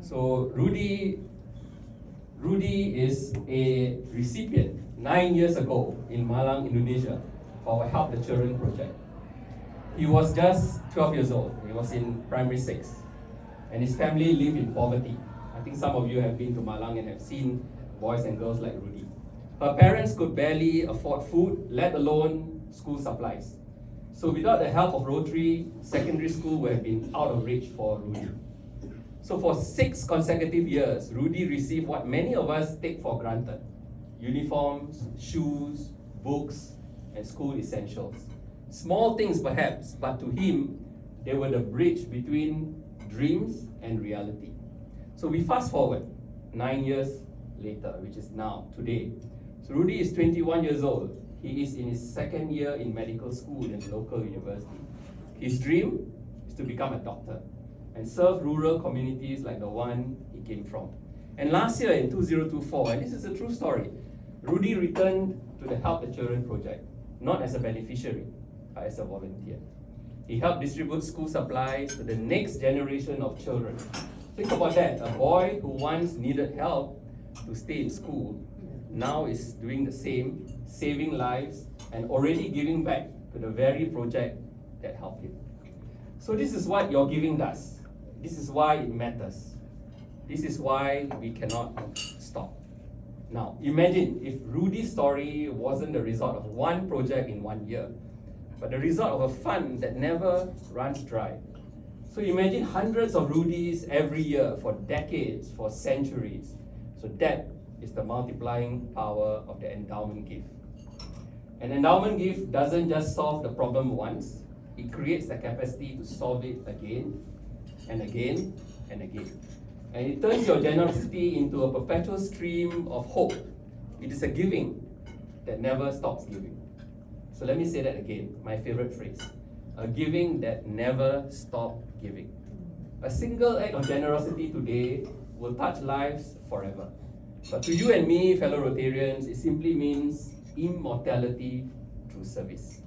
So Rudi is a recipient 9 years ago in Malang, Indonesia, for our Help the Children project. He was just 12 years old. He was in primary 6. And his family lived in poverty. I think some of you have been to Malang and have seen boys and girls like Rudi. Her parents could barely afford food, let alone school supplies. So without the help of Rotary, secondary school would have been out of reach for Rudi. So for 6 consecutive years, Rudi received what many of us take for granted: uniforms, shoes, books, and school essentials. Small things perhaps, but to him, they were the bridge between dreams and reality. So we fast forward 9 years later, which is now, today. So Rudi is 21 years old. He is in his 2nd year in medical school in a local university. His dream is to become a doctor and serve rural communities like the one he came from. And last year in 2024, and this is a true story, Rudi returned to the Help the Children project, not as a beneficiary, but as a volunteer. He helped distribute school supplies to the next generation of children. Think about that, a boy who once needed help to stay in school now is doing the same, saving lives and already giving back to the very project that helped him. So this is what your giving does. This is why it matters. This is why we cannot stop. Now, imagine if Rudi's story wasn't the result of one project in 1 year, but the result of a fund that never runs dry. So imagine hundreds of Rudis every year for decades, for centuries. So that is the multiplying power of the endowment gift. An endowment gift doesn't just solve the problem once, it creates the capacity to solve it again and again and again. And it turns your generosity into a perpetual stream of hope. It is a giving that never stops giving. So let me say that again, my favorite phrase. A giving that never stops giving. A single act of generosity today will touch lives forever. But to you and me, fellow Rotarians, it simply means immortality through service.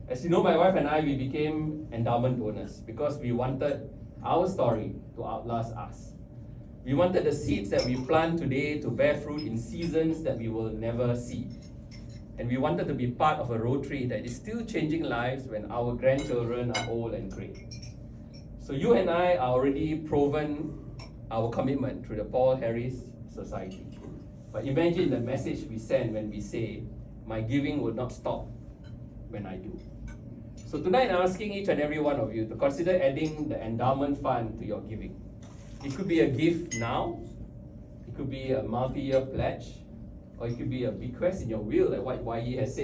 As you know, my wife and I, we became endowment donors because we wanted our story to outlast us. We wanted the seeds that we plant today to bear fruit in seasons that we will never see. And we wanted to be part of a Rotary that is still changing lives when our grandchildren are old and grey. So you and I are already proven our commitment through the Paul Harris Society. But imagine the message we send when we say, my giving will not stop when I do. So tonight I'm asking each and every one of you to consider adding the endowment fund to your giving. It could be a gift now, it could be a multi-year pledge, or it could be a bequest in your will, like what YE has said